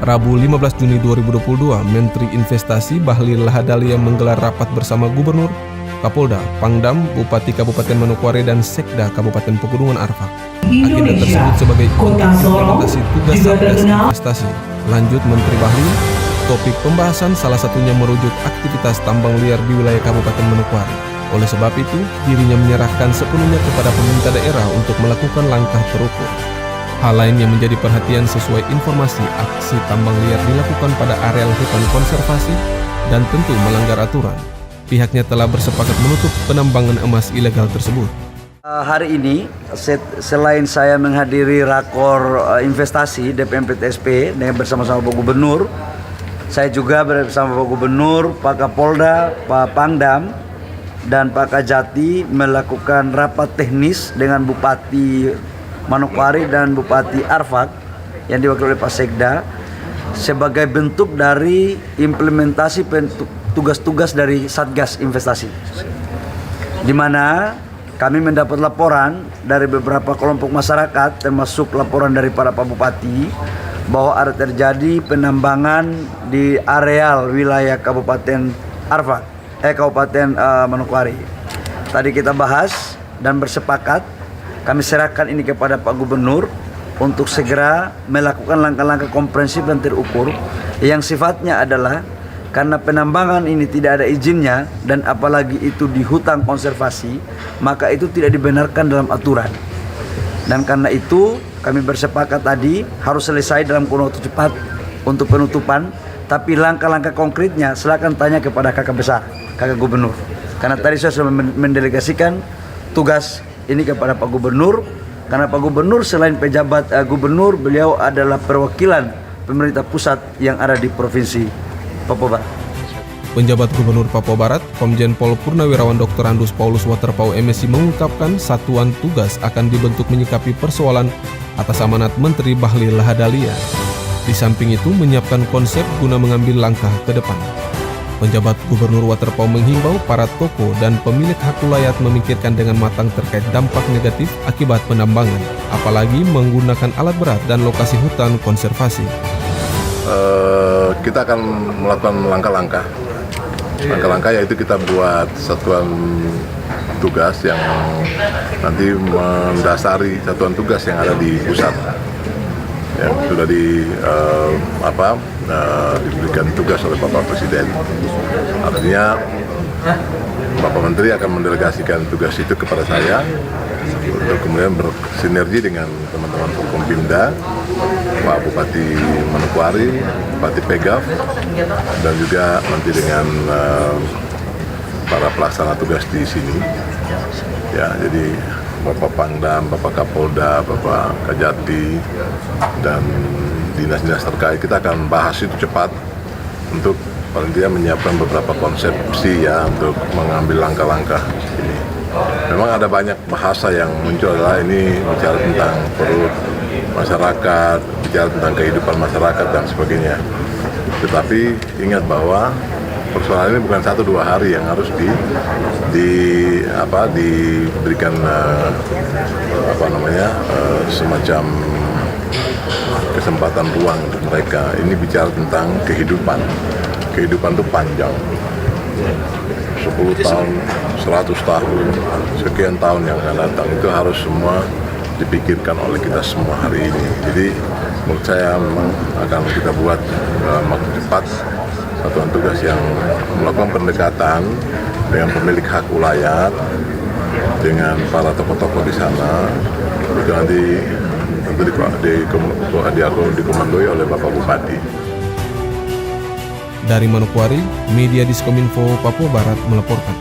Rabu 15 Juni 2022, Menteri Investasi Bahlil Lahadalia menggelar rapat bersama Gubernur, Kapolda, Pangdam, Bupati Kabupaten Manokwari, dan Sekda Kabupaten Pegunungan Arfak. Agenda tersebut sebagai implementasi tugas Satgas Investasi. Lanjut Menteri Bahlil, topik pembahasan salah satunya merujuk aktivitas tambang liar di wilayah Kabupaten Manokwari. Oleh sebab itu, dirinya menyerahkan sepenuhnya kepada pemerintah daerah untuk melakukan langkah terukur. Hal lain yang menjadi perhatian sesuai informasi, aksi tambang liar dilakukan pada areal hutan konservasi dan tentu melanggar aturan. Pihaknya telah bersepakat menutup penambangan emas ilegal tersebut. Hari ini, selain saya menghadiri rakor investasi DPMPTSP dengan bersama-sama Pak Gubernur, saya juga bersama Pak Gubernur, Pak Kapolda, Pak Pangdam, dan Pak Kajati melakukan rapat teknis dengan Bupati Manokwari dan Bupati Arfak yang diwakili oleh Pak Sekda sebagai bentuk dari implementasi tugas-tugas dari Satgas Investasi, di mana kami mendapat laporan dari beberapa kelompok masyarakat termasuk laporan dari para Pak Bupati bahwa ada terjadi penambangan di areal wilayah Kabupaten Arfak, Kabupaten Manokwari. Tadi kita bahas dan bersepakat kami serahkan ini kepada Pak Gubernur untuk segera melakukan langkah-langkah komprehensif dan terukur yang sifatnya adalah karena penambangan ini tidak ada izinnya dan apalagi itu di hutan konservasi, maka itu tidak dibenarkan dalam aturan. Dan karena itu kami bersepakat tadi harus selesai dalam kurun waktu cepat untuk penutupan, tapi langkah-langkah konkretnya silakan tanya kepada kakak besar, kakak Gubernur. Karena tadi saya sudah mendelegasikan tugas ini kepada Pak Gubernur, karena Pak Gubernur selain pejabat gubernur, beliau adalah perwakilan pemerintah pusat yang ada di Provinsi Papua Barat. Penjabat Gubernur Papua Barat, Komjen Pol Purnawirawan Dr. Andus Paulus Waterpau MSI mengungkapkan satuan tugas akan dibentuk menyikapi persoalan atas amanat Menteri Bahlil Lahadalia. Di samping itu menyiapkan konsep guna mengambil langkah ke depan. Penjabat Gubernur Waterpau menghimbau para tokoh dan pemilik hak ulayat memikirkan dengan matang terkait dampak negatif akibat penambangan, apalagi menggunakan alat berat dan lokasi hutan konservasi. Kita akan melakukan langkah-langkah yaitu kita buat satuan tugas yang nanti mendasari satuan tugas yang ada di pusat. Yang sudah diberikan tugas oleh Bapak Presiden. Artinya Bapak Menteri akan mendelegasikan tugas itu kepada saya untuk kemudian bersinergi dengan teman-teman Forkompimda, Pak Bupati Manokwari, Bupati Pegaf, dan juga nanti dengan para pelaksana tugas di sini. Ya, jadi Bapak Pangdam, Bapak Kapolda, Bapak Kajati, dan dinas-dinas terkait kita akan bahas itu cepat untuk paling tidak menyiapkan beberapa konsepsi ya untuk mengambil langkah-langkah ini. Memang ada banyak bahasa yang muncul adalah ini bicara tentang perut masyarakat, bicara tentang kehidupan masyarakat dan sebagainya. Tetapi ingat bahwa persoalan ini bukan 1-2 hari yang harus diberikan semacam kesempatan ruang untuk mereka. Ini bicara tentang kehidupan. Kehidupan itu panjang. 10 tahun, 100 tahun, sekian tahun yang akan datang itu harus semua dipikirkan oleh kita semua hari ini. Jadi menurut saya memang akan kita buat waktu cepat satuan tugas yang melakukan pendekatan dengan pemilik hak ulayat, dengan para tokoh-tokoh di sana. Itu nanti dikomandoi oleh Bapak Bupati. Dari Manokwari, Media Diskominfo Papua Barat melaporkan.